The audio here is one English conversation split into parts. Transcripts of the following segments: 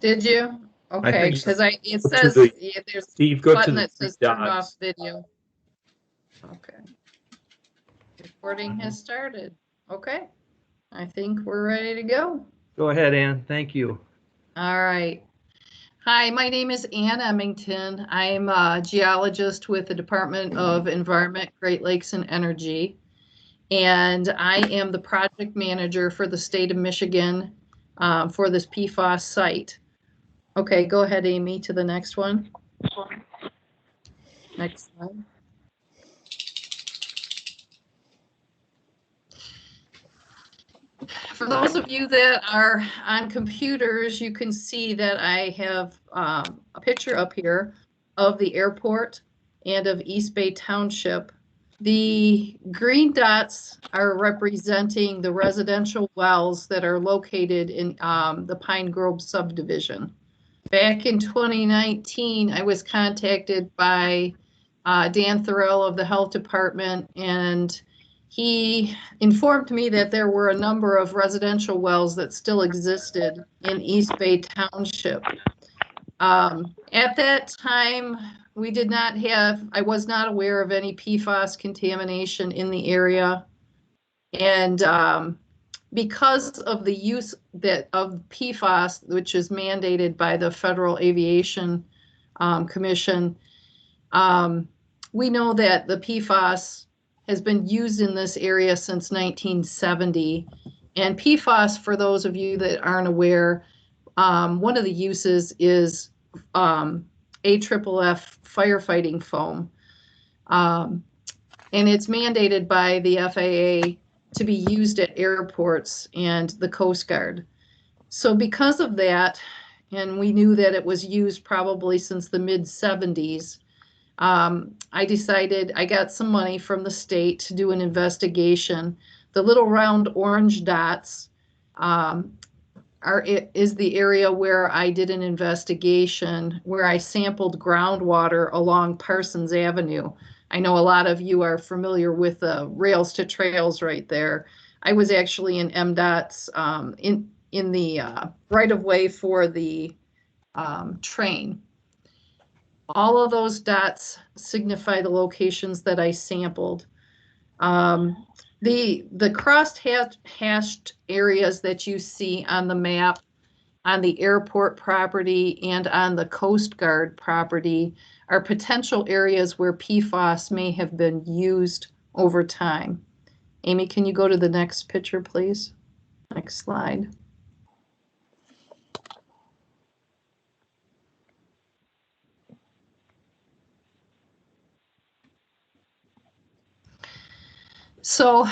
Did you? I Okay, think so. because it Go to says, the, yeah, there's Steve, a go to button the that three says turn off dots. video. Okay. Recording has started. Okay. I think we're ready to go. Go ahead, Ann. Thank you. All right. Hi, my name is Ann Emmington. I'm a geologist with the Department of Environment, Great Lakes and Energy. And I am the project manager for the state of Michigan for this PFAS site. Okay, go ahead, Amy, to the next one. Next slide. For those of you that are on computers, you can see that I have a picture up here of the airport and of East Bay Township. The green dots are representing the residential wells that are located in the Pine Grove subdivision. Back in 2019, I was contacted by Dan Thorell of the Health Department, and he informed me that there were a number of residential wells that still existed in East Bay Township. At that time, we did not have, I was not aware of any PFAS contamination in the area. And because of the use of PFAS, which is mandated by the Federal Aviation Commission, we know that the PFAS has been used in this area since 1970. And PFAS, for those of you that aren't aware, one of the uses is AFFF firefighting foam. And it's mandated by the FAA to be used at airports and the Coast Guard. So because of that, and we knew that it was used probably since the mid 70s, I decided I got some money from the state to do an investigation. The little round orange dots is the area where I did an investigation where I sampled groundwater along Parsons Avenue. I know a lot of you are familiar with the rails to trails right there. I was actually in MDOT's in the right of way for the train. All of those dots signify the locations that I sampled. The crossed hashed areas that you see on the map on the airport property and on the Coast Guard property are potential areas where PFAS may have been used over time. Amy, can you go to the next picture, please? Next slide. So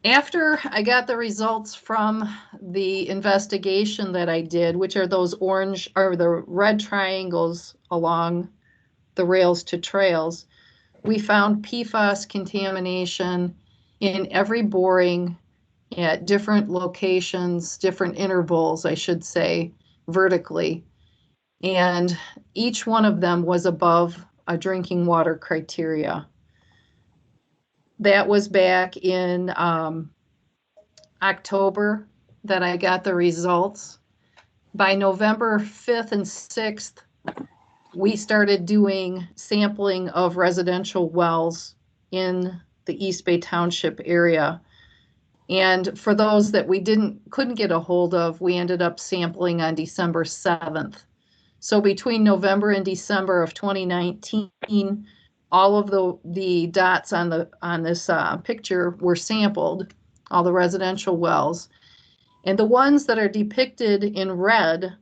after I got the results from the investigation that I did, which are those orange or the red triangles along the rails to trails, we found PFAS contamination in every boring at different locations, different intervals, I should say, vertically. And each one of them was above a drinking water criteria. That was back in October that I got the results. By November 5th and 6th, we started doing sampling of residential wells in the East Bay Township area. And for those that we couldn't get a hold of, we ended up sampling on December 7th. So between November and December of 2019, all of the dots on this picture were sampled, all the residential wells. And the ones that are depicted in red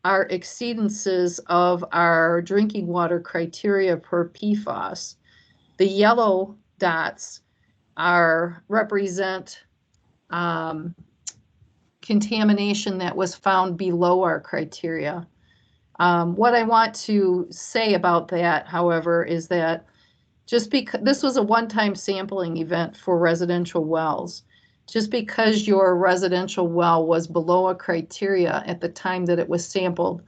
are exceedances of our drinking water criteria per PFAS. The yellow dots represent contamination that was found below our criteria. What I want to say about that, however, is that just because this was a one-time sampling event for residential wells, just because your residential well was below a criteria at the time that it was sampled,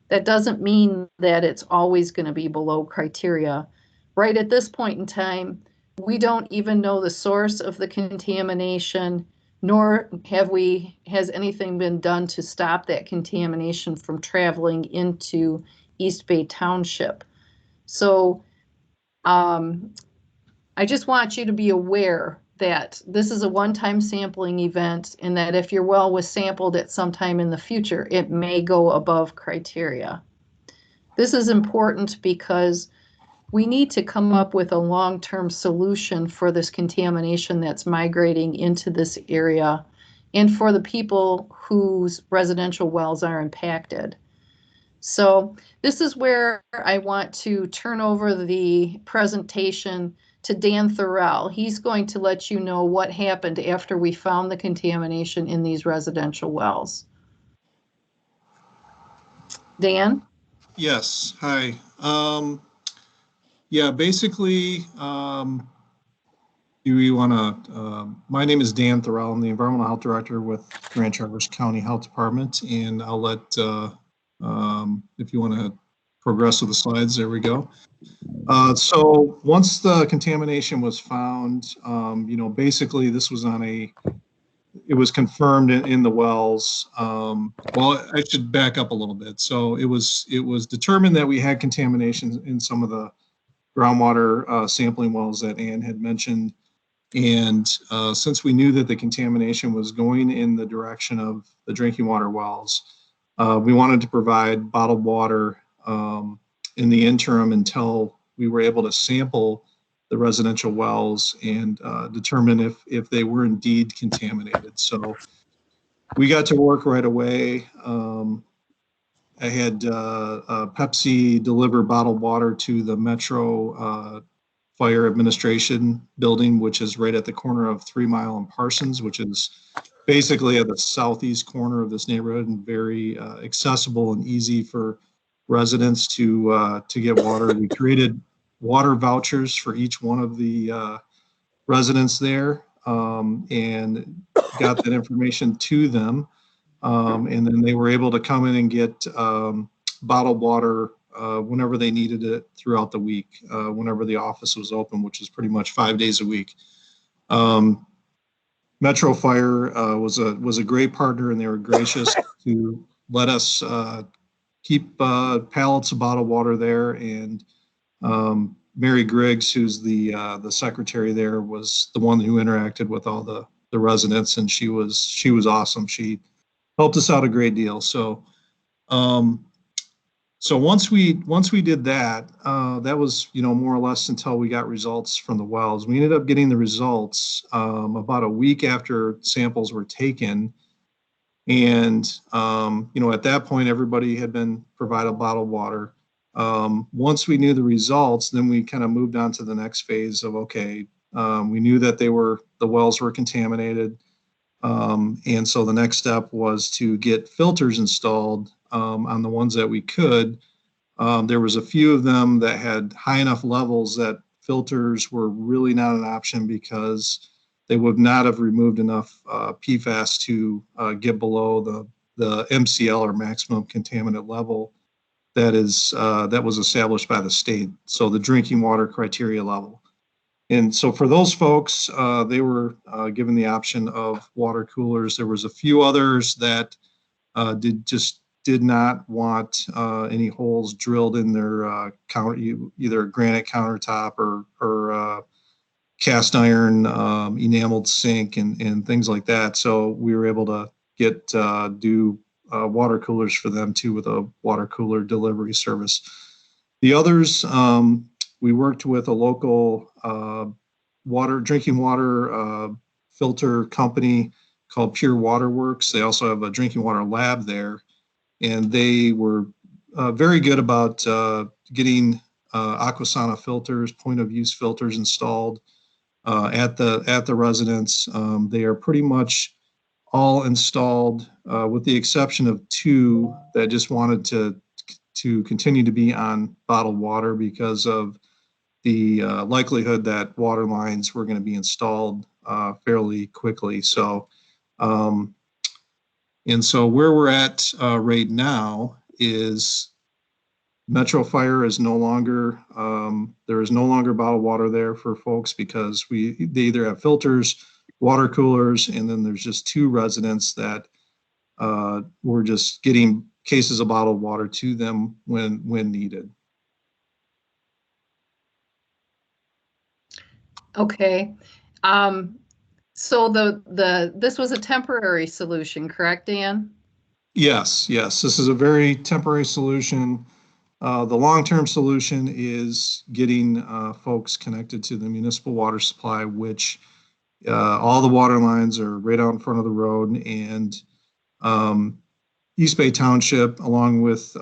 that doesn't mean that it's always going to be below criteria. Right at this point in time, we don't even know the source of the contamination. nor has anything been done to stop that contamination from traveling into East Bay Township. So I just want you to be aware that this is a one-time sampling event, and that if your well was sampled at some time in the future, it may go above criteria. This is important because we need to come up with a long-term solution for this contamination that's migrating into this area and for the people whose residential wells are impacted. So this is where I want to turn over the presentation to Dan Thorell. He's going to let you know what happened after we found the contamination in these residential wells. Dan? Yes, hi. Yeah, basically, my name is Dan Thorell. I'm the Environmental Health Director with Grand Traverse County Health Department, and I'll let, if you want to progress with the slides, there we go. So once the contamination was found, basically this was it was confirmed in the wells. Well, I should back up a little bit. So it was determined that we had contamination in some of the groundwater sampling wells that Ann had mentioned. And since we knew that the contamination was going in the direction of the drinking water wells, we wanted to provide bottled water in the interim until we were able to sample the residential wells and determine if they were indeed contaminated. So we got to work right away. I had Pepsi deliver bottled water to the Metro Fire Administration building, which is right at the corner of 3 Mile and Parsons, which is basically at the southeast corner of this neighborhood, and very accessible and easy for residents to get water. We created water vouchers for each one of the residents there, and got that information to them. And then they were able to come in and get bottled water whenever they needed it throughout the week, whenever the office was open, which is pretty much 5 days a week. Metro Fire was a great partner, and they were gracious to let us keep pallets of bottled water there. And Mary Griggs, who's the secretary there, was the one who interacted with all the residents, and she was awesome. She helped us out a great deal. So once we did that, that was more or less until we got results from the wells. We ended up getting the results about a week after samples were taken. And, at that point, everybody had been provided bottled water. Once we knew the results, then we kind of moved on to the next phase of, okay, we knew that the wells were contaminated. And so the next step was to get filters installed on the ones that we could. There was a few of them that had high enough levels that filters were really not an option, because they would not have removed enough PFAS to get below the MCL, or maximum contaminant level, that was established by the state. So the drinking water criteria level. And so for those folks, they were given the option of water coolers. There was a few others that did not want any holes drilled in their either a granite countertop or cast iron enameled sink and things like that. So we were able to do water coolers for them too, with a water cooler delivery service. The others, we worked with a local drinking water filter company called Pure Water Works. They also have a drinking water lab there, and they were very good about getting Aquasana filters, point of use filters, installed at the residence. They are pretty much all installed, with the exception of 2 that just wanted to continue to be on bottled water because of the likelihood that water lines were going to be installed fairly quickly. So, and so where we're at right now is Metro Fire is no longer, there is no longer bottled water there for folks, because they either have filters water coolers, and then there's just 2 residents that were just getting cases of bottled water to them when needed. Okay. So this was a temporary solution, correct, Dan? Yes, yes, this is a very temporary solution. The long-term solution is getting folks connected to the municipal water supply, which all the water lines are right out in front of the road, and East Bay Township, along with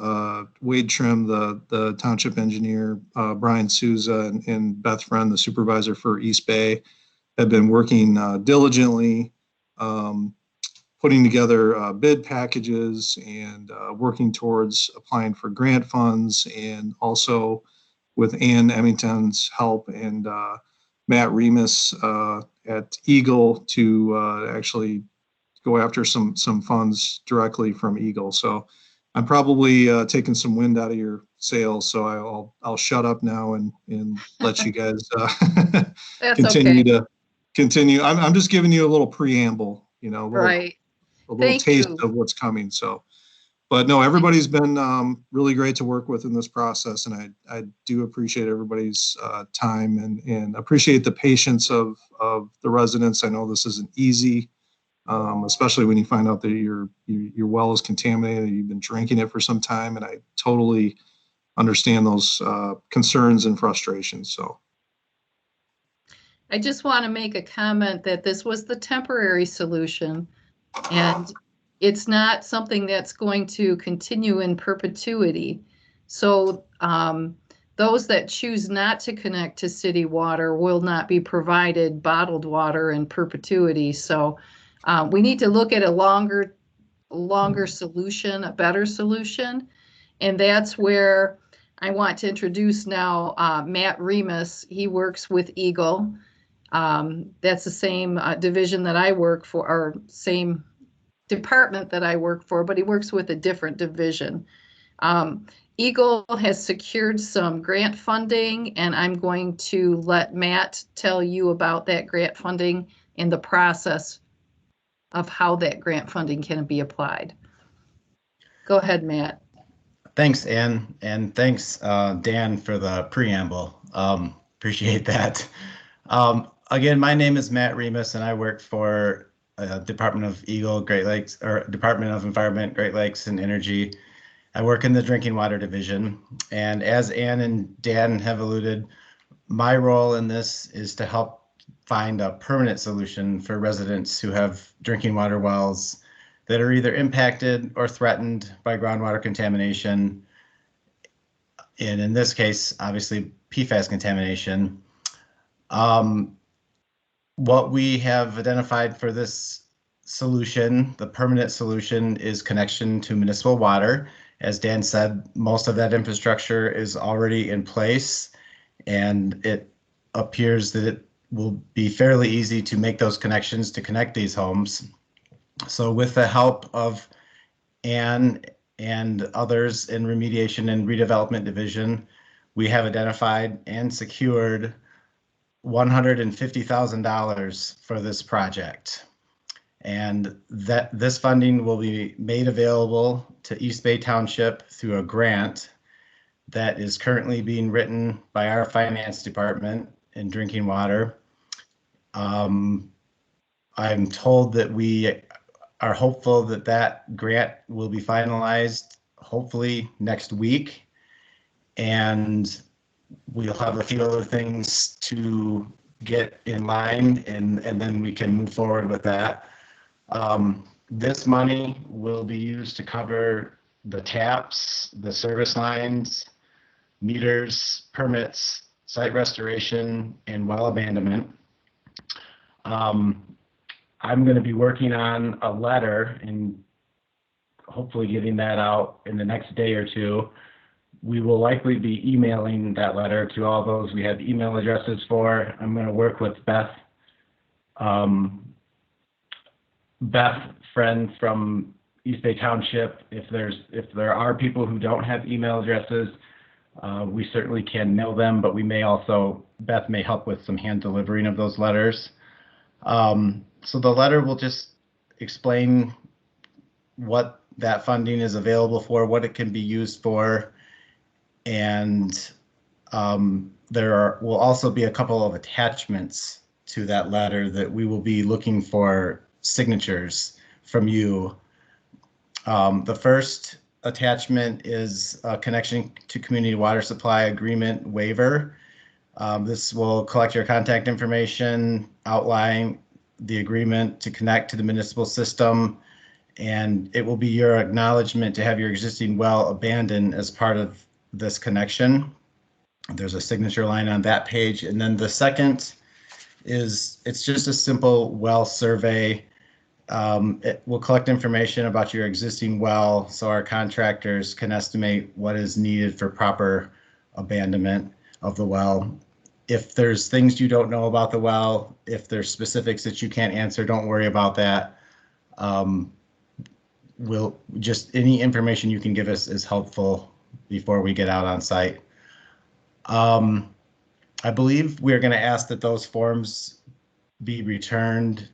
Wade Trim, the township engineer, Brian Souza, and Beth Friend, the supervisor for East Bay, have been working diligently, putting together bid packages and working towards applying for grant funds, and also with Ann Emmington's help and Matt Remus at Eagle to actually go after some funds directly from Eagle. So I'm probably taking some wind out of your sails. So I'll shut up now and let you guys That's continue okay. to continue. I'm just giving you a little preamble, a Right. little Thank taste you. of what's coming. So, but no, everybody's been really great to work with in this process, and I do appreciate everybody's time and appreciate the patience of the residents. I know this isn't easy. Especially when you find out that your well is contaminated, you've been drinking it for some time, and I totally understand those concerns and frustrations. So, I just want to make a comment that this was the temporary solution, and it's not something that's going to continue in perpetuity. So those that choose not to connect to city water will not be provided bottled water in perpetuity. So we need to look at a longer solution, a better solution. And that's where I want to introduce now Matt Remus. He works with Eagle. That's the same division that I work for, or same department that I work for, but he works with a different division. Eagle has secured some grant funding, and I'm going to let Matt tell you about that grant funding and the process of how that grant funding can be applied. Go ahead, Matt. Thanks, Ann, and thanks, Dan, for the preamble. Appreciate that. Again, my name is Matt Remus, and I work for Department of Eagle, Great Lakes, or Department of Environment, Great Lakes, and Energy. I work in the Drinking Water Division, and as Ann and Dan have alluded, my role in this is to help find a permanent solution for residents who have drinking water wells that are either impacted or threatened by groundwater contamination, and in this case, obviously PFAS contamination. What we have identified for this solution, the permanent solution, is connection to municipal water. As Dan said, most of that infrastructure is already in place, and it appears that it will be fairly easy to make those connections to connect these homes. So with the help of Ann and others in Remediation and Redevelopment Division, we have identified and secured $150,000 for this project. And that this funding will be made available to East Bay Township through a grant that is currently being written by our finance department in drinking water. I'm told that we are hopeful that that grant will be finalized hopefully next week, and we'll have a few other things to get in line, and then we can move forward with that. This money will be used to cover the taps, the service lines, meters, permits, site restoration, and well abandonment. I'm going to be working on a letter and hopefully getting that out in the next day or two. We will likely be emailing that letter to all those we have email addresses for. I'm going to work with Beth Friend from East Bay Township. If there are people who don't have email addresses, we certainly can mail them, but Beth may help with some hand delivering of those letters. So the letter will just explain what that funding is available for, what it can be used for, and there will also be a couple of attachments to that letter that we will be looking for signatures from you. The first attachment is a connection to community water supply agreement waiver. This will collect your contact information, outline the agreement to connect to the municipal system, and it will be your acknowledgement to have your existing well abandoned as part of this connection. There's a signature line on that page. And then the second is, it's just a simple well survey. It will collect information about your existing well so our contractors can estimate what is needed for proper abandonment of the well. If there's things you don't know about the well, if there's specifics that you can't answer, don't worry about that. Any information you can give us is helpful before we get out on site. I believe we're going to ask that those forms be returned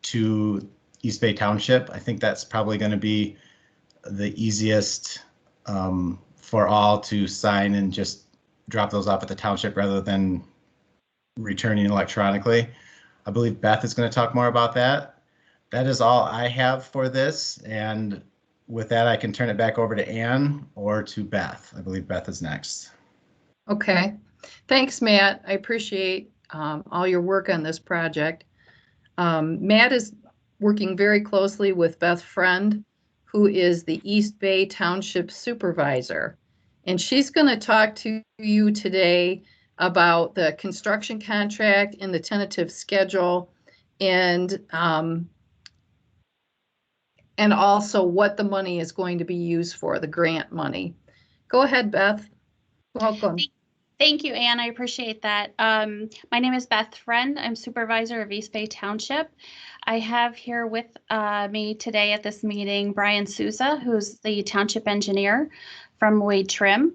to East Bay Township. I think that's probably going to be the easiest for all to sign and just drop those off at the township rather than returning electronically. I believe Beth is going to talk more about that. That is all I have for this. And with that, I can turn it back over to Ann or to Beth. I believe Beth is next. Okay, thanks, Matt. I appreciate all your work on this project. Matt is working very closely with Beth Friend, who is the East Bay Township Supervisor. And she's going to talk to you today about the construction contract and the tentative schedule, and also what the money is going to be used for, the grant money. Go ahead, Beth. Welcome. Thank you, Ann. I appreciate that. My name is Beth Friend. I'm supervisor of East Bay Township. I have here with me today at this meeting Brian Souza, who's the township engineer from Wade Trim.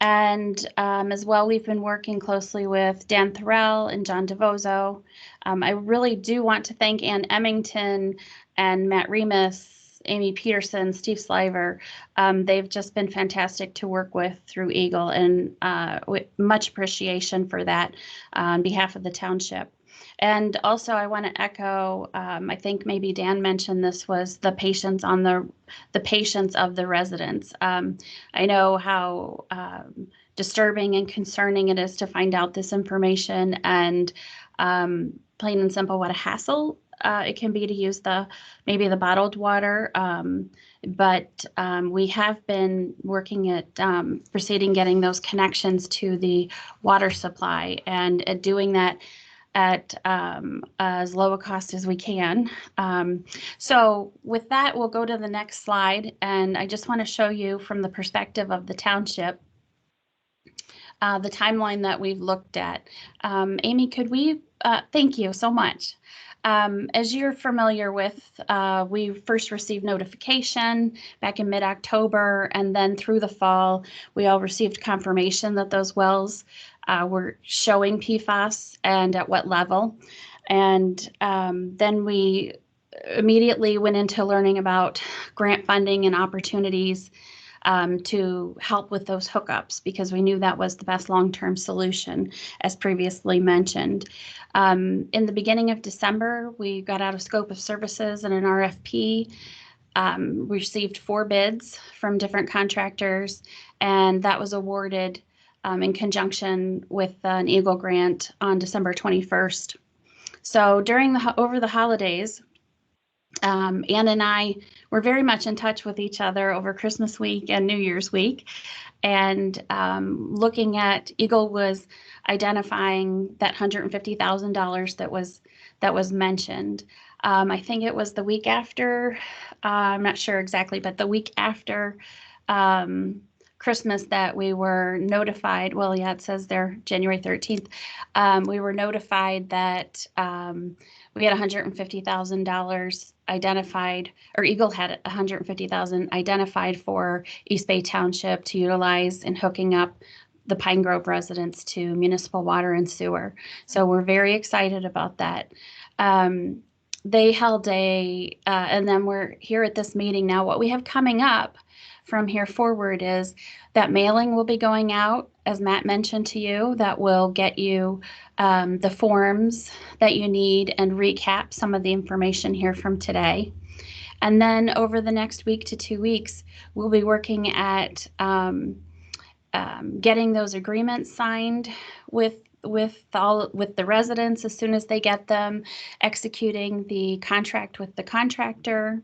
And as well, we've been working closely with Dan Thorell and John DeVozo. I really do want to thank Ann Emmington and Matt Remus, Amy Peterson, Steve Sliver. They've just been fantastic to work with through Eagle, and with much appreciation for that on behalf of the township. And also I want to echo, I think maybe Dan mentioned this, was the patience on the patience of the residents. I know how disturbing and concerning it is to find out this information, and plain and simple, what a hassle it can be to use maybe the bottled water. But we have been working at proceeding getting those connections to the water supply, and doing that at as low a cost as we can. So with that, we'll go to the next slide. And I just want to show you from the perspective of the township, the timeline that we've looked at. Amy, could we, thank you so much. As you're familiar with, we first received notification back in mid-October, and then through the fall, we all received confirmation that those wells were showing PFAS and at what level. And then we immediately went into learning about grant funding and opportunities to help with those hookups, because we knew that was the best long-term solution, as previously mentioned. In the beginning of December, we got out a scope of services and an RFP. We received 4 bids from different contractors, and that was awarded in conjunction with an Eagle grant on December 21st. So over the holidays, Ann and I were very much in touch with each other over Christmas week and New Year's week, and looking at Eagle was identifying that $150,000 that was mentioned. I think it was the week after, I'm not sure exactly, but the week after Christmas that we were notified. Well, yeah, it says there January 13th. We were notified that we had $150,000 identified, or Eagle had $150,000 identified for East Bay Township to utilize in hooking up the Pine Grove residents to municipal water and sewer. So we're very excited about that. They held and then we're here at this meeting now. What we have coming up from here forward is that mailing will be going out, as Matt mentioned to you, that will get you the forms that you need and recap some of the information here from today. And then over the next week to 2 weeks, we'll be working at getting those agreements signed with the residents as soon as they get them, executing the contract with the contractor.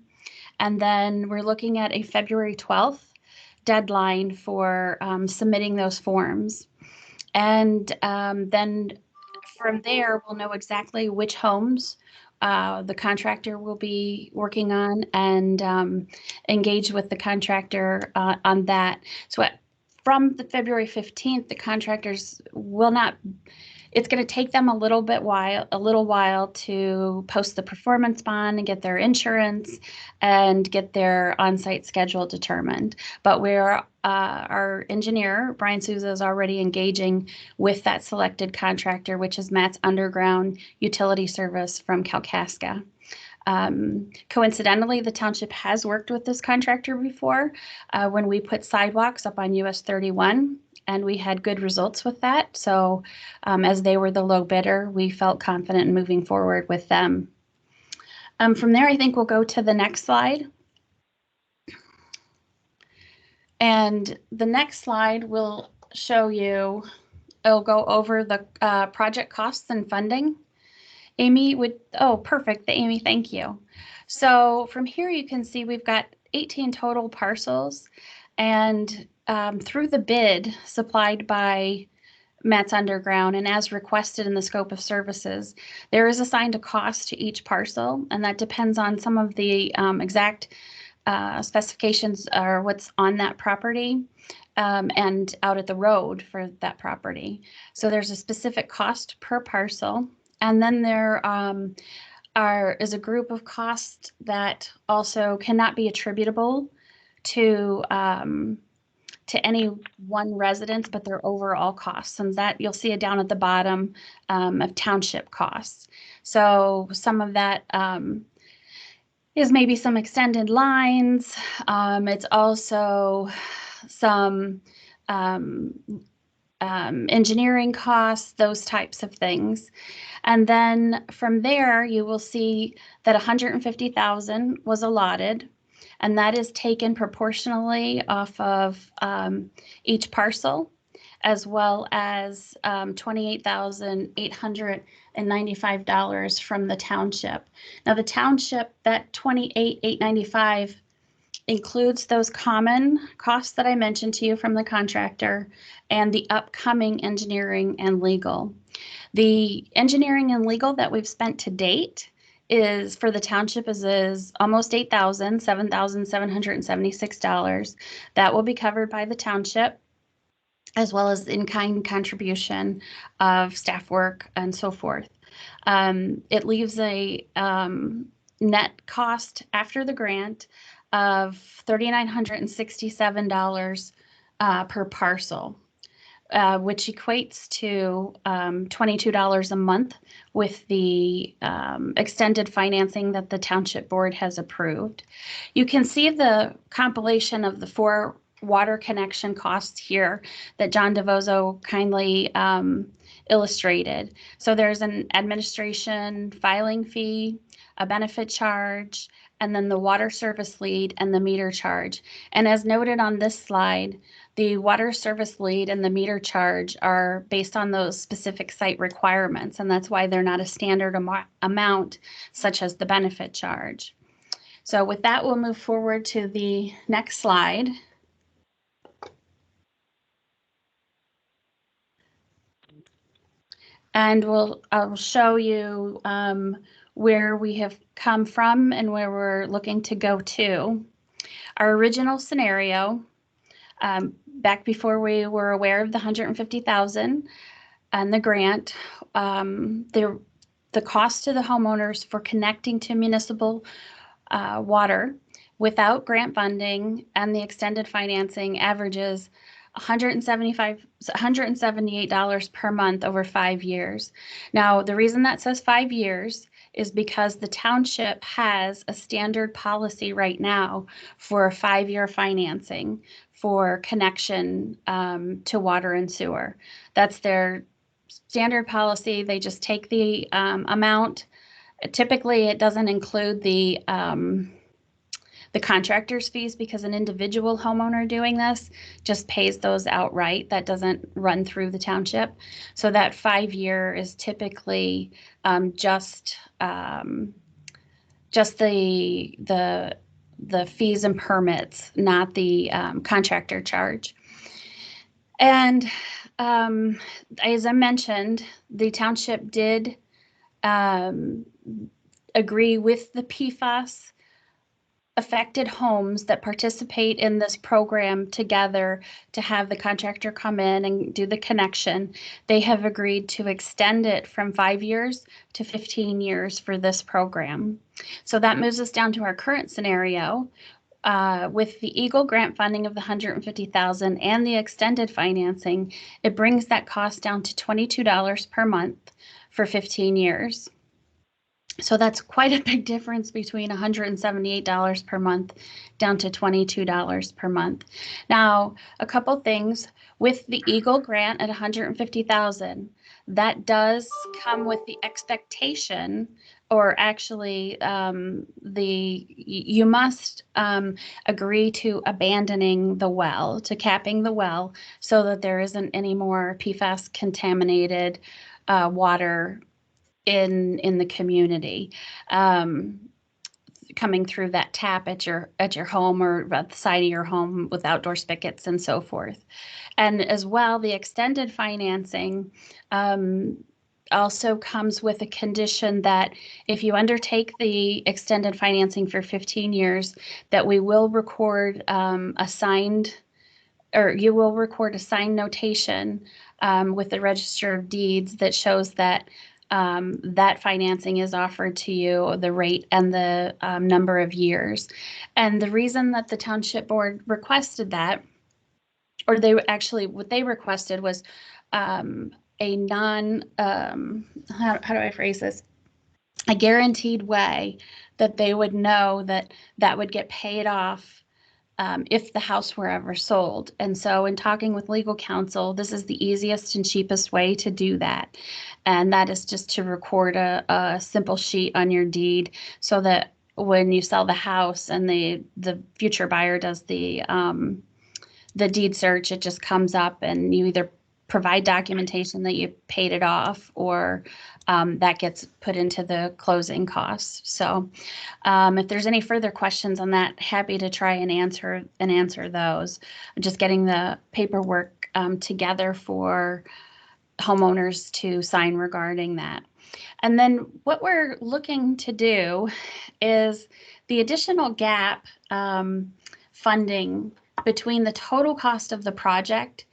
And then we're looking at a February 12th deadline for submitting those forms. And then from there, we'll know exactly which homes the contractor will be working on and engage with the contractor on that. So from the February 15th, the contractors will not, it's going to take them a little while to post the performance bond and get their insurance and get their on-site schedule determined. But our engineer, Brian Souza, is already engaging with that selected contractor, which is Matt's Underground Utility Service from Kalkaska. Coincidentally, the township has worked with this contractor before when we put sidewalks up on US 31, and we had good results with that. So as they were the low bidder, we felt confident in moving forward with them. From there, I think we'll go to the next slide. And the next slide will show you, it'll go over the project costs and funding. Amy perfect, Amy, thank you. So from here you can see we've got 18 total parcels, and through the bid supplied by Matt's Underground and as requested in the scope of services, there is assigned a cost to each parcel, and that depends on some of the exact specifications or what's on that property and out at the road for that property. So there's a specific cost per parcel. And then there is a group of costs that also cannot be attributable to any one residence, but they're overall costs. And that you'll see it down at the bottom of township costs. So some of that is maybe some extended lines. It's also some engineering costs, those types of things. And then from there, you will see that $150,000 was allotted, and that is taken proportionally off of each parcel, as well as $28,895 from the township. Now the township, that $28,895 includes those common costs that I mentioned to you from the contractor and the upcoming engineering and legal. The engineering and legal that we've spent to date is for the township is almost $8,000, $7,776. That will be covered by the township, as well as in-kind contribution of staff work and so forth. It leaves a net cost after the grant of $3,967 per parcel, which equates to $22 a month with the extended financing that the township board has approved. You can see the compilation of the 4 water connection costs here that John DeVozo kindly illustrated. So there's an administration filing fee, a benefit charge, and then the water service lead and the meter charge. And as noted on this slide, the water service lead and the meter charge are based on those specific site requirements, and that's why they're not a standard amount such as the benefit charge. So with that, we'll move forward to the next slide. And I'll show you where we have come from and where we're looking to go to. Our original scenario, back before we were aware of the $150,000 and the grant, the cost to the homeowners for connecting to municipal water without grant funding and the extended financing averages $178 per month over 5 years. Now, the reason that says 5 years is because the township has a standard policy right now for 5-year financing for connection to water and sewer. That's their standard policy. They just take the amount. Typically, it doesn't include the contractor's fees because an individual homeowner doing this just pays those outright. That doesn't run through the township. So that 5-year is typically just the fees and permits, not the contractor charge. And as I mentioned, the township did agree with the PFAS affected homes that participate in this program together to have the contractor come in and do the connection. They have agreed to extend it from 5 years to 15 years for this program. So that moves us down to our current scenario. With the Eagle grant funding of the $150,000 and the extended financing, it brings that cost down to $22 per month for 15 years. So that's quite a big difference between $178 per month down to $22 per month. Now, a couple things with the Eagle grant at $150,000, that does come with the expectation, or actually you must agree to abandoning the well, to capping the well, so that there isn't any more PFAS contaminated water in the community coming through that tap at your home or at the side of your home with outdoor spigots and so forth. And as well, the extended financing also comes with a condition that if you undertake the extended financing for 15 years, that we will record you will record a signed notation with the Register of Deeds that shows that that financing is offered to you, the rate and the number of years. And the reason that the Township Board requested that, or what they requested was a how do I phrase this? A guaranteed way that they would know that would get paid off if the house were ever sold. And so in talking with legal counsel, this is the easiest and cheapest way to do that. And that is just to record a simple sheet on your deed so that when you sell the house and the future buyer does the deed search, it just comes up and you either provide documentation that you paid it off, or that gets put into the closing costs. So if there's any further questions on that, happy to try and answer those. I'm just getting the paperwork together for homeowners to sign regarding that. And then what we're looking to do is the additional gap funding between the total cost of the project,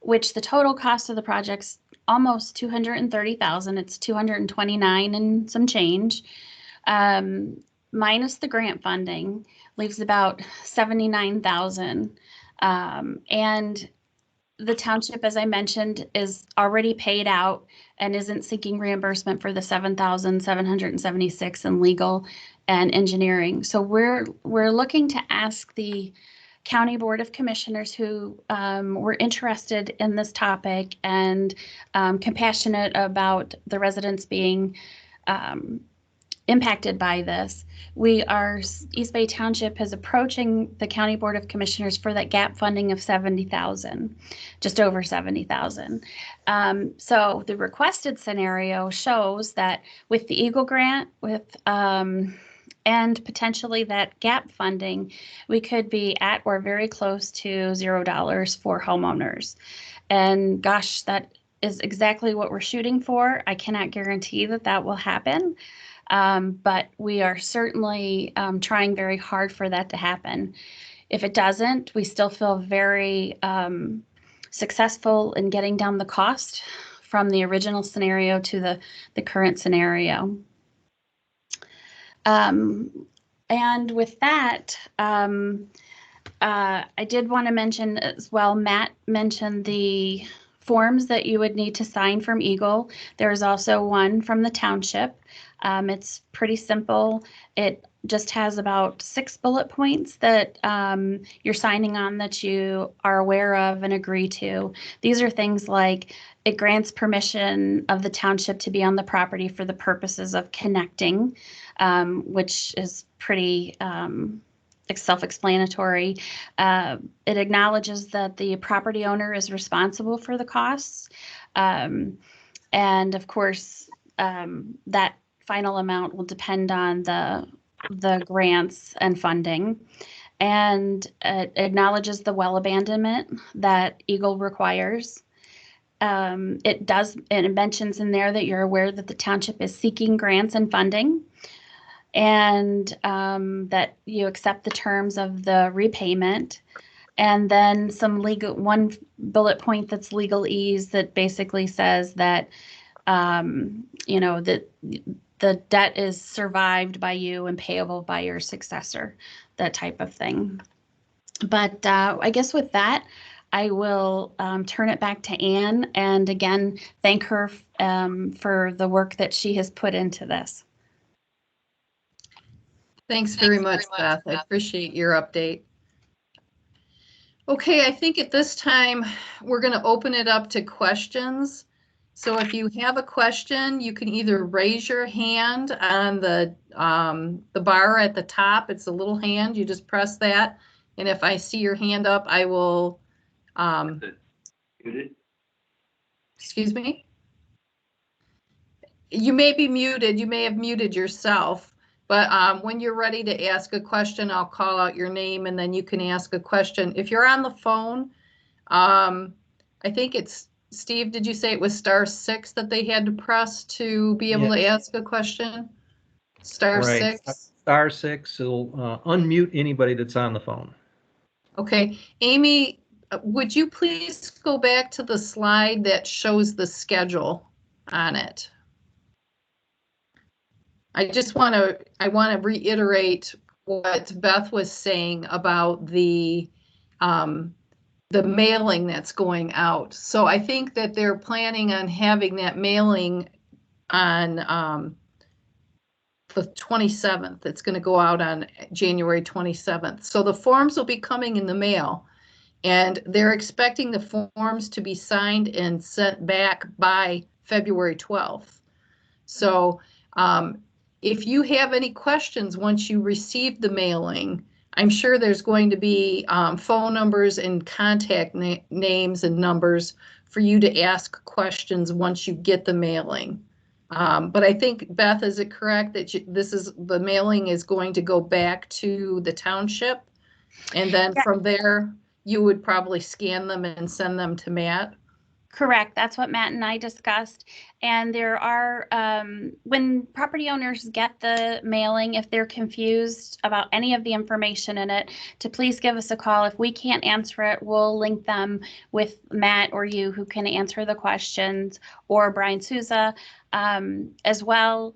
which the total cost of the project's almost $230,000. It's $229 and some change, minus the grant funding, leaves about $79,000. And the township, as I mentioned, is already paid out and isn't seeking reimbursement for the $7,776 in legal and engineering. So we're looking to ask the County Board of Commissioners who were interested in this topic and compassionate about the residents being impacted by this. East Bay Township is approaching the County Board of Commissioners for that gap funding of $70,000, just over $70,000. So the requested scenario shows that with the Eagle grant, and potentially that gap funding, we could be at or very close to $0 for homeowners. And gosh, that is exactly what we're shooting for. I cannot guarantee that will happen, but we are certainly trying very hard for that to happen. If it doesn't, we still feel very successful in getting down the cost from the original scenario to the current scenario. And with that, I did want to mention as well, Matt mentioned the forms that you would need to sign from Eagle. There's also one from the township. It's pretty simple. It just has about 6 bullet points that you're signing on that you are aware of and agree to. These are things like it grants permission of the township to be on the property for the purposes of connecting, which is pretty self-explanatory. It acknowledges that the property owner is responsible for the costs. And of course, that final amount will depend on the grants and funding. And it acknowledges the well abandonment that Eagle requires. It mentions in there that you're aware that the township is seeking grants and funding, and that you accept the terms of the repayment. And then one bullet point that's legalese that basically says that, that the debt is survived by you and payable by your successor, that type of thing. But I guess with that, I will turn it back to Anne, and again, thank her for the work that she has put into this. Thanks very much, Beth. I appreciate your update. Okay, I think at this time, we're going to open it up to questions. So if you have a question, you can either raise your hand on the bar at the top. It's a little hand. You just press that. And if I see your hand up, I will, excuse me? You may be muted. You may have muted yourself. But when you're ready to ask a question, I'll call out your name and then you can ask a question. If you're on the phone, I think it's, Steve, did you say it was *6 that they had to press to be able to ask a question? *6? Right. *6 will unmute anybody that's on the phone. Okay. Amy, would you please go back to the slide that shows the schedule on it? I want to reiterate what Beth was saying about the mailing that's going out. So I think that they're planning on having that mailing on the 27th. It's going to go out on January 27th. So the forms will be coming in the mail, and they're expecting the forms to be signed and sent back by February 12th. So if you have any questions once you receive the mailing, I'm sure there's going to be phone numbers and contact names and numbers for you to ask questions once you get the mailing. But I think, Beth, is it correct that the mailing is going to go back to the township? And then from there, you would probably scan them and send them to Matt? Correct. That's what Matt and I discussed. And there are, when property owners get the mailing, if they're confused about any of the information in it, to please give us a call. If we can't answer it, we'll link them with Matt or you who can answer the questions, or Brian Souza as well.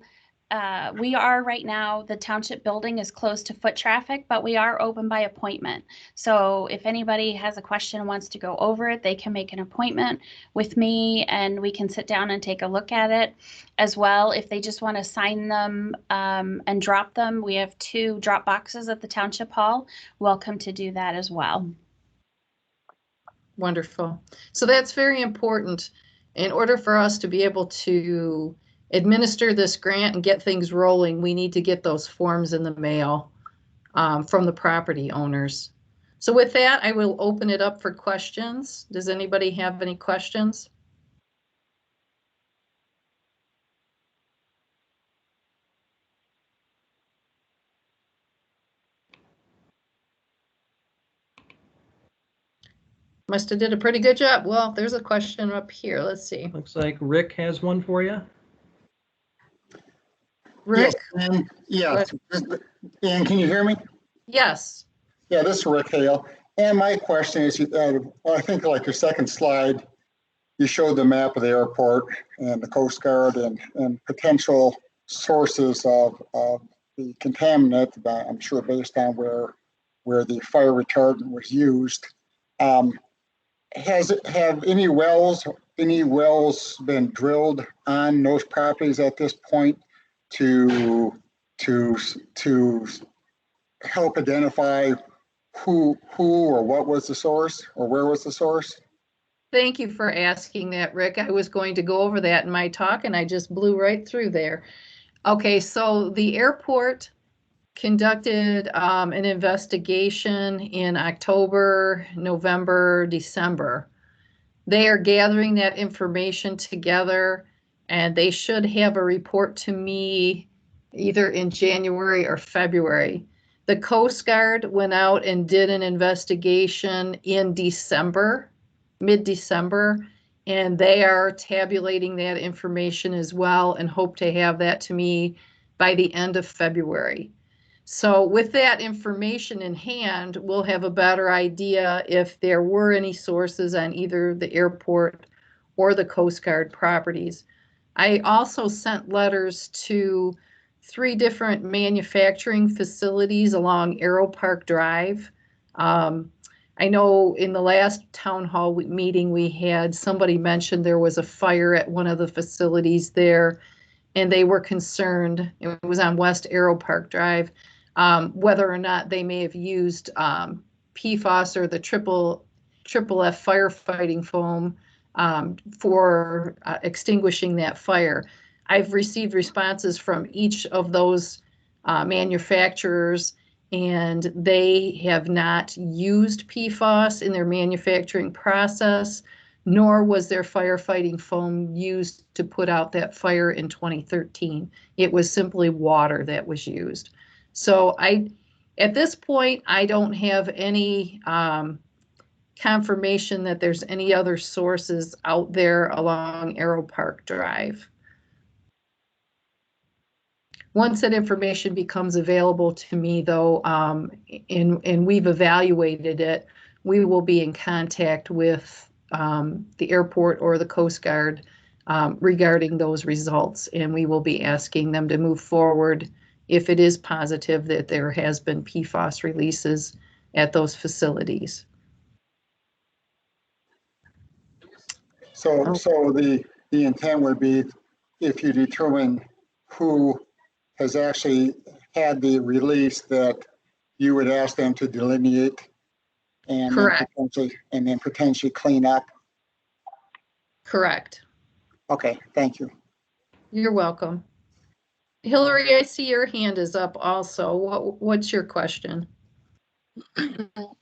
We are right now, the township building is closed to foot traffic, but we are open by appointment. So if anybody has a question and wants to go over it, they can make an appointment with me and we can sit down and take a look at it as well. If they just want to sign them and drop them, we have 2 drop boxes at the township hall. Welcome to do that as well. Wonderful. So that's very important. In order for us to be able to administer this grant and get things rolling, we need to get those forms in the mail from the property owners. So with that, I will open it up for questions. Does anybody have any questions? Must have did a pretty good job. Well, there's a question up here. Let's see. Looks like Rick has one for you. Rick? Yes, Ann, can you hear me? Yes. Yeah, this is Rick Hale. And my question is, I think like your second slide, you showed the map of the airport and the Coast Guard and potential sources of the contaminant, I'm sure based on where the fire retardant was used. Have any wells been drilled on those properties at this point to to help identify who or what was the source or where was the source? Thank you for asking that, Rick. I was going to go over that in my talk and I just blew right through there. Okay, so the airport conducted an investigation in October, November, December. They are gathering that information together and they should have a report to me either in January or February. The Coast Guard went out and did an investigation in December, mid-December, and they are tabulating that information as well and hope to have that to me by the end of February. So with that information in hand, we'll have a better idea if there were any sources on either the airport or the Coast Guard properties. I also sent letters to 3 different manufacturing facilities along Aero Park Drive. I know in the last town hall meeting we had, somebody mentioned there was a fire at one of the facilities there, and they were concerned. It was on West Aero Park Drive. Whether or not they may have used PFAS or the triple F firefighting foam for extinguishing that fire. I've received responses from each of those manufacturers, and they have not used PFAS in their manufacturing process, nor was their firefighting foam used to put out that fire in 2013. It was simply water that was used. So at this point, I don't have any confirmation that there's any other sources out there along Aero Park Drive. Once that information becomes available to me, though, and we've evaluated it, we will be in contact with the airport or the Coast Guard regarding those results, and we will be asking them to move forward if it is positive that there has been PFAS releases at those facilities. So the intent would be, if you determine who has actually had the release, that you would ask them to delineate and Correct. then potentially clean up. Correct. Okay, thank you. You're welcome. Hillary, I see your hand is up also. What's your question?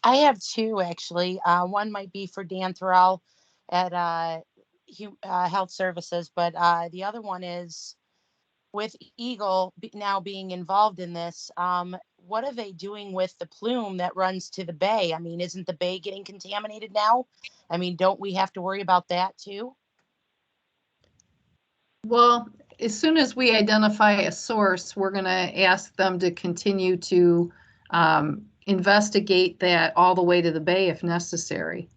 I have 2 actually. One might be for Dan Thorell at Health Services, but the other one is with Eagle now being involved in this. What are they doing with the plume that runs to the bay? I mean, isn't the bay getting contaminated now? I mean, don't we have to worry about that too? Well, as soon as we identify a source, we're going to ask them to continue to investigate that all the way to the bay if necessary.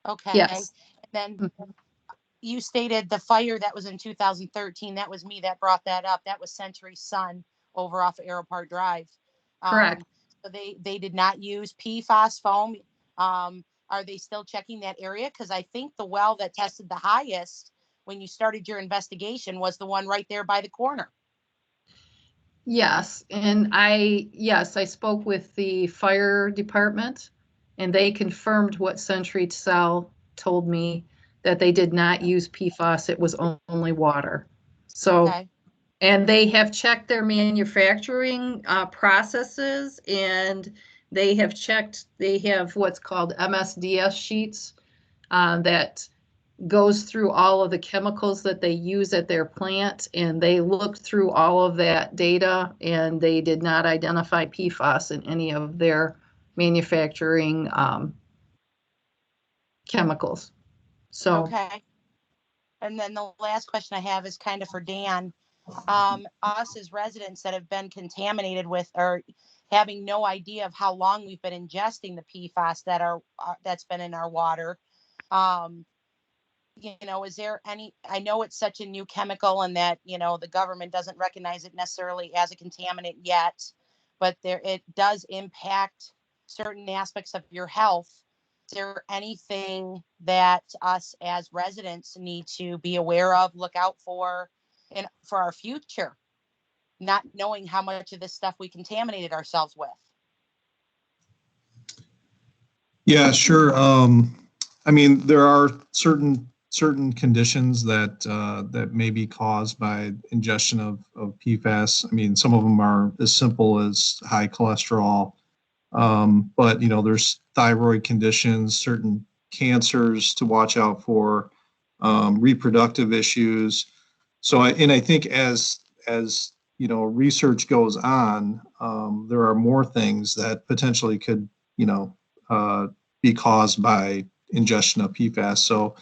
Okay. Yes. And then you stated the fire that was in 2013. That was me that brought that up. That was Century Sun over off of Aero Park Drive. Correct. So they did not use PFAS foam. Are they still checking that area? Because I think the well that tested the highest when you started your investigation was the one right there by the corner. Yes, and I spoke with the fire department and they confirmed what Century Cell told me, that they did not use PFAS, it was only water. So, Okay. and they have checked their manufacturing processes, and they have what's called MSDS sheets that goes through all of the chemicals that they use at their plant, and they looked through all of that data and they did not identify PFAS in any of their manufacturing chemicals. So Okay. And then the last question I have is kind of for Dan. Us as residents that have been contaminated with or having no idea of how long we've been ingesting the PFAS that's been in our water. Is there any, I know it's such a new chemical and that, the government doesn't recognize it necessarily as a contaminant yet, but it does impact certain aspects of your health. Is there anything that us as residents need to be aware of, look out for, and for our future? not knowing how much of this stuff we contaminated ourselves with. Yeah, sure. I mean, there are certain conditions that that may be caused by ingestion of PFAS. I mean, some of them are as simple as high cholesterol, but you know, there's thyroid conditions, certain cancers to watch out for, reproductive issues. So, I think as you know, research goes on, there are more things that potentially could, you know, be caused by ingestion of PFAS. So,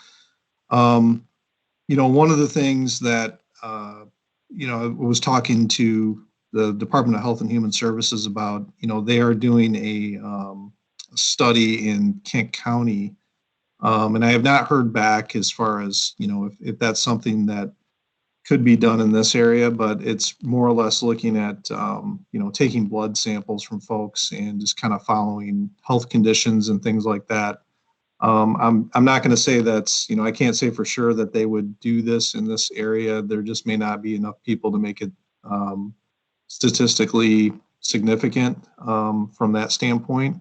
you know, one of the things that, you know, I was talking to the Department of Health and Human Services about, you know, they are doing a study in Kent County. And I have not heard back as far as, you know, if that's something that could be done in this area, but it's more or less looking at, you know, taking blood samples from folks and just kind of following health conditions and things like that. I'm not going to say that's, you know, I can't say for sure that they would do this in this area. There just may not be enough people to make it statistically significant from that standpoint.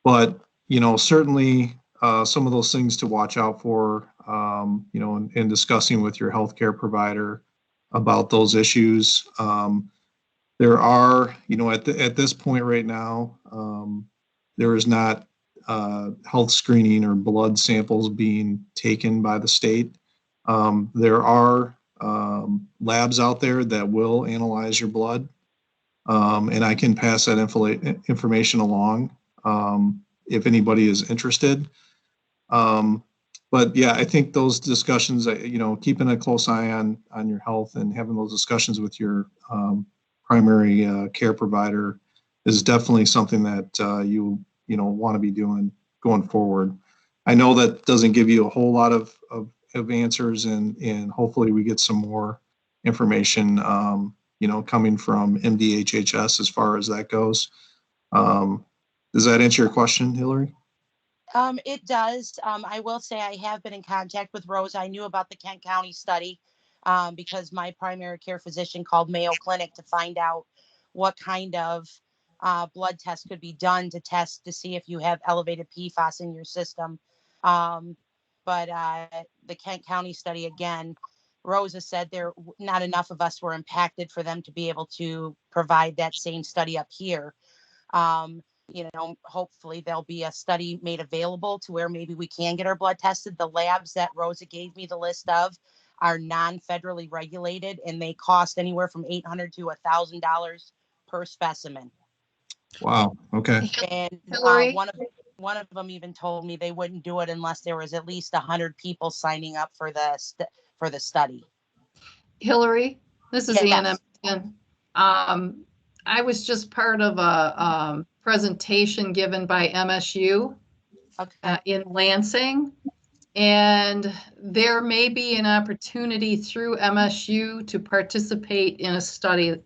But, you know, certainly some of those things to watch out for, you know, in discussing with your healthcare provider about those issues. There are, you know, at this point right now, there is not health screening or blood samples being taken by the state. There are labs out there that will analyze your blood, and I can pass that information along if anybody is interested. But yeah, I think those discussions, you know, keeping a close eye on your health and having those discussions with your primary care provider is definitely something that you know, want to be doing going forward. I know that doesn't give you a whole lot of answers, and hopefully we get some more information, you know, coming from MDHHS as far as that goes. Does that answer your question, Hillary? It does. I will say I have been in contact with Rose. I knew about the Kent County study because my primary care physician called Mayo Clinic to find out what kind of blood test could be done to test to see if you have elevated PFAS in your system. But the Kent County study, again, Rosa said there not enough of us were impacted for them to be able to provide that same study up here. You know, hopefully there'll be a study made available to where maybe we can get our blood tested. The labs that Rosa gave me the list of are non-federally regulated, and they cost anywhere from $800 to $1,000 per specimen. Wow. Okay. And Hillary? one of them even told me they wouldn't do it unless there was at least 100 people signing up for the study. Hillary, this is Yes. Anna. I was just part of a presentation given by MSU in Lansing, and there may be an opportunity through MSU to participate in a study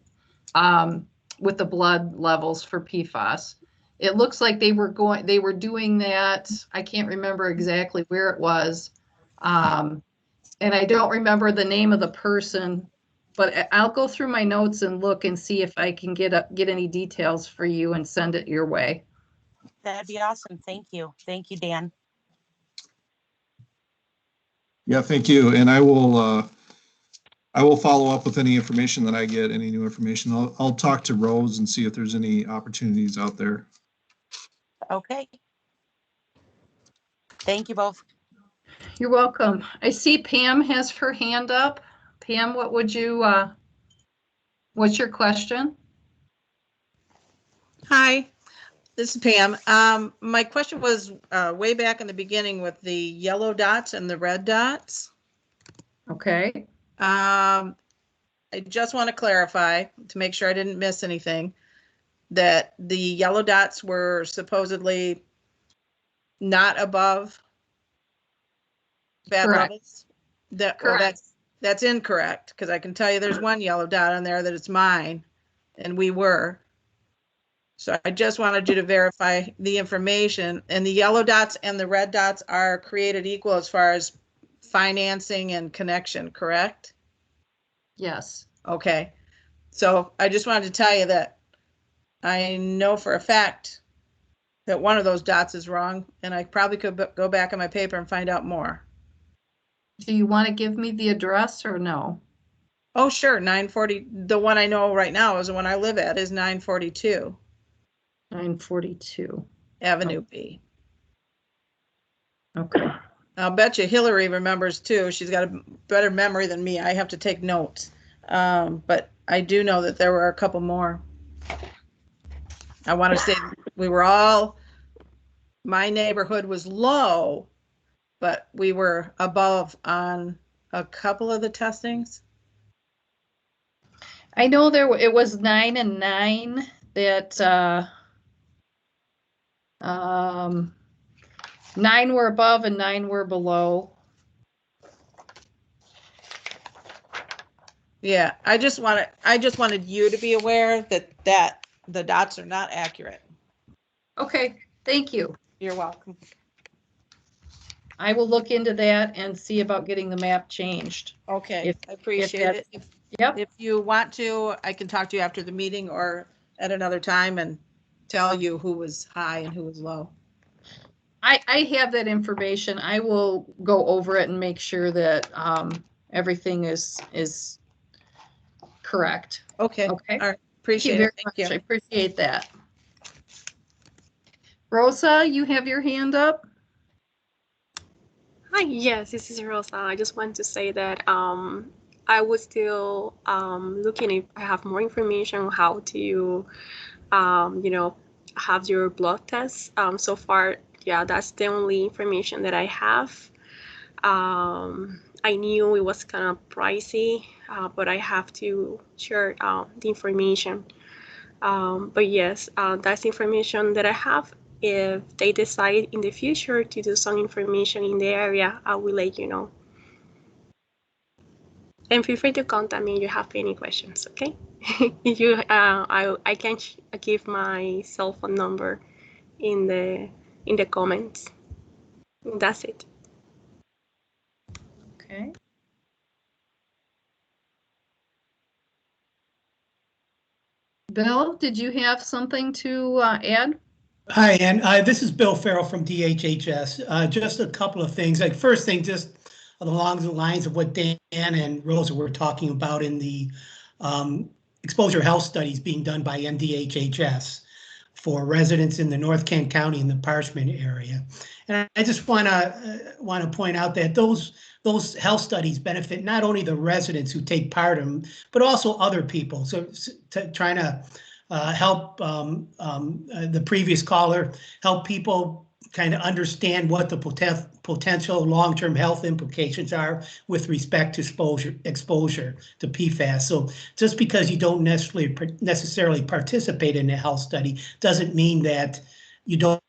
with the blood levels for PFAS. It looks like they were doing that. I can't remember exactly where it was. And I don't remember the name of the person, but I'll go through my notes and look and see if I can get any details for you and send it your way. That'd be awesome. Thank you. Thank you, Dan. Yeah, thank you. And I will follow up with any information that I get, any new information. I'll talk to Rose and see if there's any opportunities out there. Okay. Thank you both. You're welcome. I see Pam has her hand up. Pam, what's your question? Hi, this is Pam. My question was way back in the beginning with the yellow dots and the red dots. Okay. I just want to clarify to make sure I didn't miss anything, that the yellow dots were supposedly not above bad Correct. levels. That's incorrect, because I can tell you there's one yellow dot on there that it's mine, and we were. So I just wanted you to verify the information, and the yellow dots and the red dots are created equal as far as financing and connection, correct? Yes. Okay. So I just wanted to tell you that I know for a fact that one of those dots is wrong, and I probably could go back on my paper and find out more. Do you want to give me the address or no? Oh, sure, 940, the one I know right now is the one I live at, is 942 942. Avenue B. Okay. I'll bet you Hillary remembers too. She's got a better memory than me. I have to take notes. But I do know that there were a couple more. I want to say we were all, my neighborhood was low, but we were above on a couple of the testings. I know it was 9 and 9 that 9 were above and 9 were below. Yeah, I just wanted you to be aware that the dots are not accurate. Okay, thank you. You're welcome. I will look into that and see about getting the map changed. Okay, I appreciate that's- it. Yep. If you want to, I can talk to you after the meeting or at another time and tell you who was high and who was low. I have that information. I will go over it and make sure that everything is correct. Okay. Okay. All right. Thank you Appreciate very it. Thank much. you. I appreciate that. Rosa, you have your hand up? Hi, yes, this is Rosa. I just want to say that I was still looking if I have more information on how to, have your blood tests. So far, yeah, that's the only information that I have. I knew it was kind of pricey, but I have to share the information. But yes, that's the information that I have. If they decide in the future to do some information in the area, I will let you know. And feel free to contact me if you have any questions, okay? If you, I can give my cell phone number in the comments. That's it. Okay. Bill, did you have something to add? Hi, and this is Bill Farrell from DHHS. Just a couple of things. Like first thing, just along the lines of what Dan and Rosa were talking about in the exposure health studies being done by MDHHS for residents in the North Kent County and the Parchment area. And I just want to point out that those health studies benefit not only the residents who take part in them, but also other people. So trying to help the previous caller, help people kind of understand what the potential long-term health implications are with respect to exposure to PFAS. So just because you don't necessarily participate in a health study doesn't mean that you don't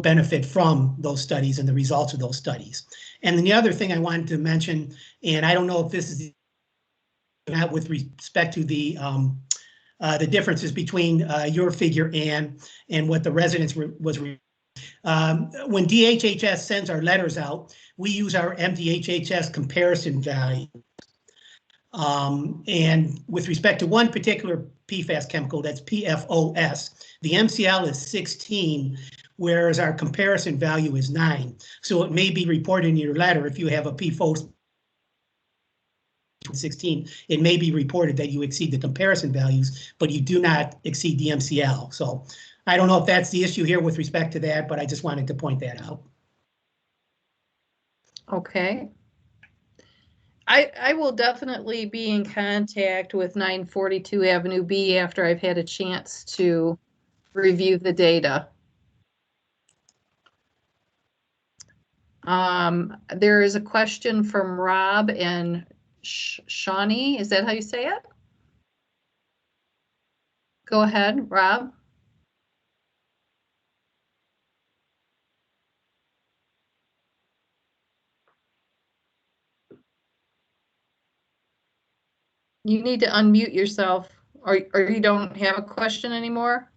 benefit from those studies and the results of those studies. And then the other thing I wanted to mention, and I don't know if this is not with respect to the differences between your figure and what the residents was. When DHHS sends our letters out, we use our MDHHS comparison value. And with respect to one particular PFAS chemical, that's PFOS, the MCL is 16, whereas our comparison value is 9. So it may be reported in your letter if you have a PFOS 16, it may be reported that you exceed the comparison values, but you do not exceed the MCL. So I don't know if that's the issue here with respect to that, but I just wanted to point that out. Okay. I will definitely be in contact with 942 Avenue B after I've had a chance to review the data. There is a question from Rob and Shawnee. Is that how you say it? Go ahead, Rob. You need to unmute yourself, or you don't have a question anymore?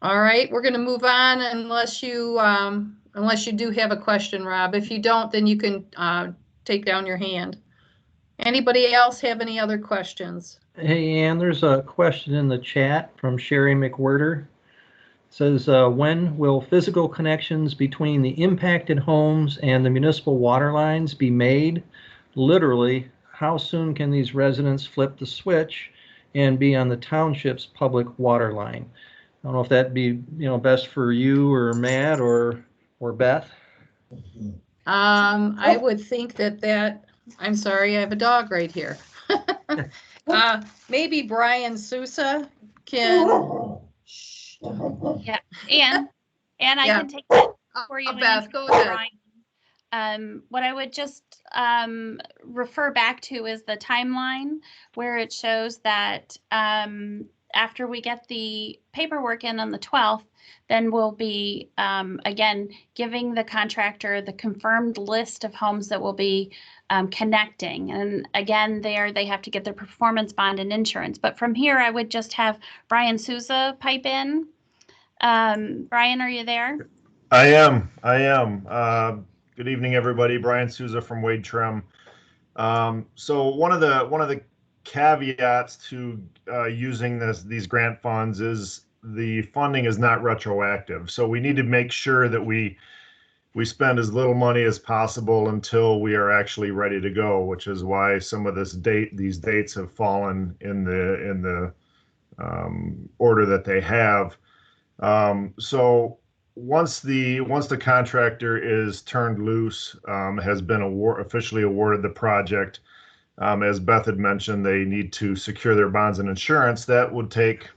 All right, we're going to move on unless you do have a question, Rob. If you don't, then you can take down your hand. Anybody else have any other questions? Hey, Ann, there's a question in the chat from Sherry McWhirter. It says, when will physical connections between the impacted homes and the municipal water lines be made? Literally, how soon can these residents flip the switch and be on the township's public water line? I don't know if that'd be, best for you or Matt or Beth. I would think that, I'm sorry, I have a dog right here. Maybe Brian Sousa can. Yeah, and I Yeah. can take that for you. Beth, go ahead. What I would just refer back to is the timeline where it shows that after we get the paperwork in on the 12th, then we'll be, again, giving the contractor the confirmed list of homes that will be connecting. And again, they have to get their performance bond and insurance. But from here, I would just have Brian Sousa pipe in. Brian, are you there? I am. Good evening, everybody. Brian Sousa from Wade Trim. So one of the caveats to using these grant funds is the funding is not retroactive. So we need to make sure that we spend as little money as possible until we are actually ready to go, which is why some of these dates have fallen in the order that they have. So once the contractor is turned loose, has been officially awarded the project, as Beth had mentioned, they need to secure their bonds and insurance. That would take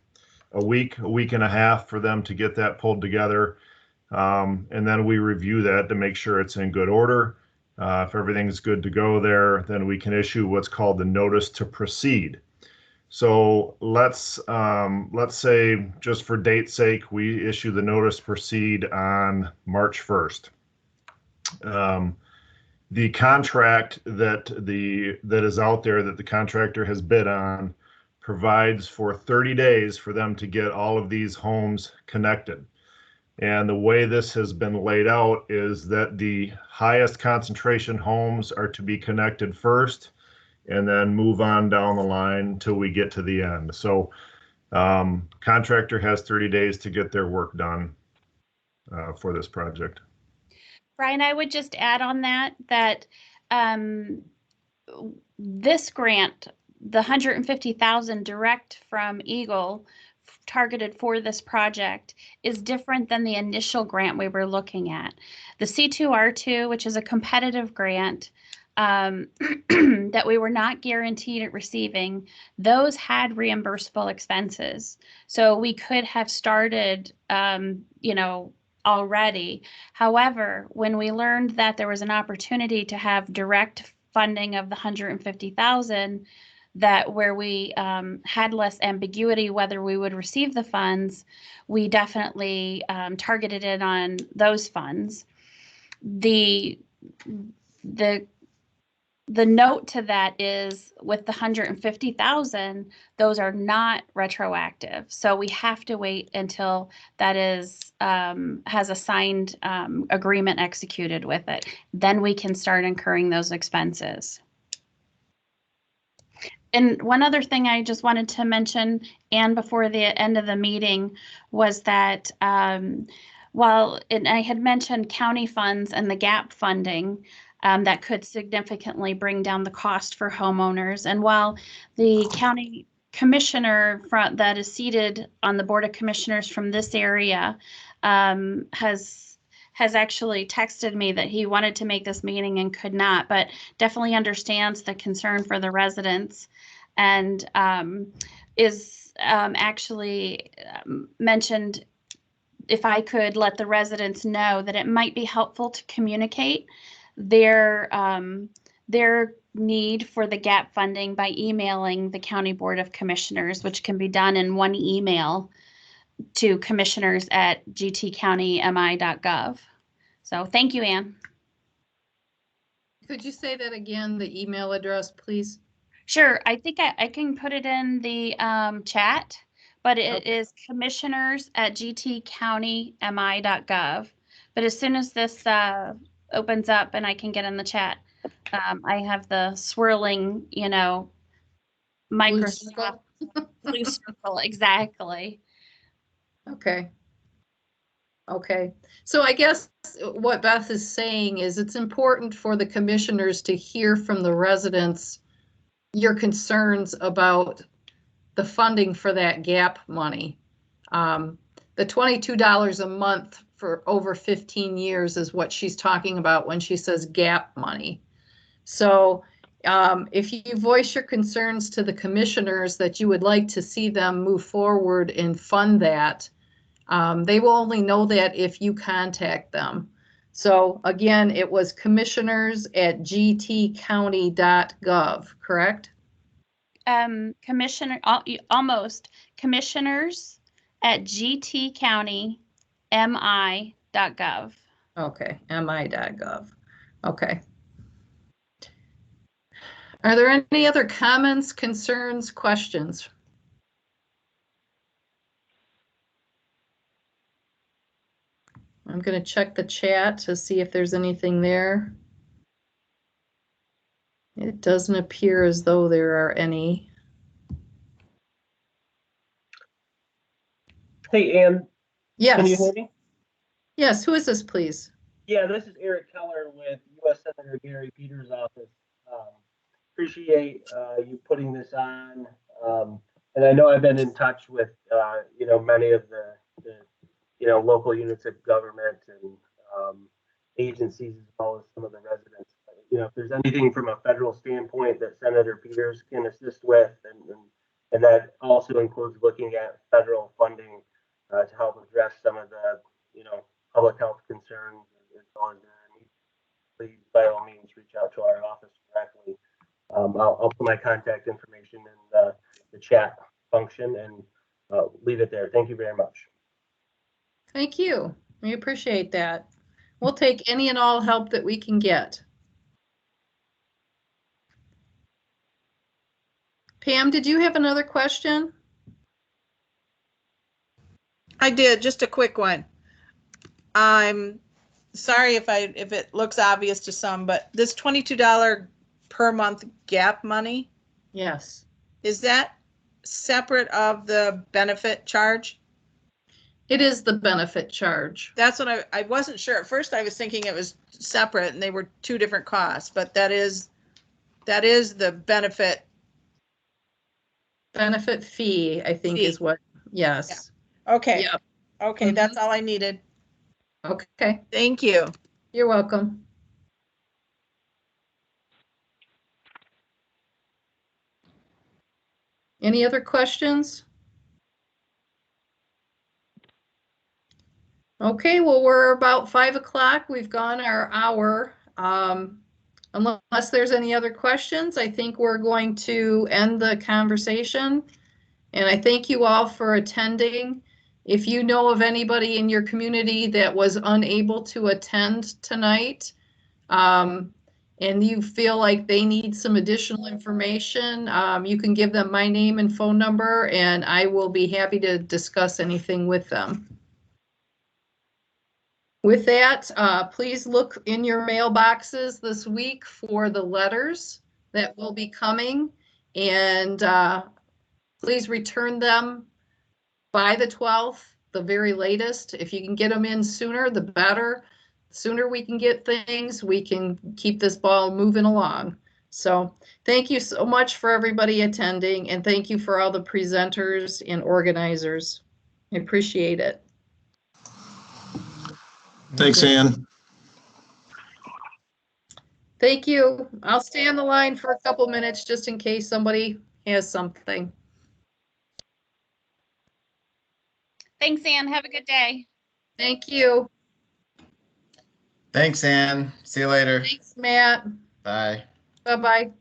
a week and a half for them to get that pulled together. And then we review that to make sure it's in good order. If everything's good to go there, then we can issue what's called the notice to proceed. So let's say, just for date's sake, we issue the notice to proceed on March 1st. The contract that is out there that the contractor has bid on provides for 30 days for them to get all of these homes connected. And the way this has been laid out is that the highest concentration homes are to be connected first, and then move on down the line till we get to the end. So contractor has 30 days to get their work done for this project. Brian, I would just add on that this grant, the $150,000 direct from Eagle targeted for this project, is different than the initial grant we were looking at. The C2R2, which is a competitive grant, that we were not guaranteed at receiving, those had reimbursable expenses. So we could have started, already. However, when we learned that there was an opportunity to have direct funding of the $150,000, that where we had less ambiguity whether we would receive the funds, we definitely targeted it on those funds. The note to that is, with the $150,000, those are not retroactive. So we have to wait until that is has a signed agreement executed with it. Then we can start incurring those expenses. And one other thing I just wanted to mention, and before the end of the meeting, was that and I had mentioned county funds and the GAP funding, that could significantly bring down the cost for homeowners. And while the county commissioner that is seated on the Board of Commissioners from this area has actually texted me that he wanted to make this meeting and could not, but definitely understands the concern for the residents, and is actually mentioned if I could let the residents know that it might be helpful to communicate their need for the GAP funding by emailing the County Board of Commissioners, which can be done in one email to commissioners@gtcountymi.gov. So thank you, Ann. Could you say that again, the email address, please? Sure. I think I can put it in the chat, but it Okay. is commissioners@gtcountymi.gov. But as soon as this opens up and I can get in the chat, I have the swirling, Blue Microsoft circle? blue circle. Exactly. Okay. Okay. So I guess what Beth is saying is it's important for the commissioners to hear from the residents your concerns about the funding for that GAP money. The $22 a month for over 15 years is what she's talking about when she says GAP money. So if you voice your concerns to the commissioners that you would like to see them move forward and fund that, they will only know that if you contact them. So again, it was commissioners@gtcounty.gov, correct? Almost commissioners@gtcountymi.gov. Okay, mi.gov. Okay. Are there any other comments, concerns, questions? I'm going to check the chat to see if there's anything there. It doesn't appear as though there are any. Hey, Ann. Yes. Can you hear me? Yes, who is this, please? Yeah, this is Eric Keller with U.S. Senator Gary Peters' office. Appreciate you putting this on. And I know I've been in touch with, many of the local units of government and agencies as well as some of the residents. If there's anything from a federal standpoint that Senator Peters can assist with, and that also includes looking at federal funding to help address some of the, public health concerns as well as needs, please by all means reach out to our office directly. I'll put my contact information in the chat function and leave it there. Thank you very much. Thank you. We appreciate that. We'll take any and all help that we can get. Pam, did you have another question? I did, just a quick one. I'm sorry if it looks obvious to some, but this $22 per month GAP money, Yes. is that separate of the benefit charge? It is the benefit charge. That's what I wasn't sure. At first I was thinking it was separate and they were two different costs, but that is the benefit. Benefit fee, I think Fee. is what, yes. Okay. Yep. Okay, Mhm. that's all I needed. Okay, Thank you. you're welcome. Any other questions? Okay, well, we're about 5 o'clock. We've gone our hour. Unless there's any other questions, I think we're going to end the conversation. And I thank you all for attending. If you know of anybody in your community that was unable to attend tonight, and you feel like they need some additional information, you can give them my name and phone number, and I will be happy to discuss anything with them. With that, please look in your mailboxes this week for the letters that will be coming, and please return them by the 12th, the very latest. If you can get them in sooner, the better. The sooner we can get things, we can keep this ball moving along. So thank you so much for everybody attending, and thank you for all the presenters and organizers. I appreciate it. Thanks, Ann. Thank you. I'll stay on the line for a couple minutes just in case somebody has something. Thanks, Ann. Have a good day. Thank you. Thanks, Ann. See you later. Thanks, Matt. Bye. Bye-bye.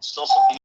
Still some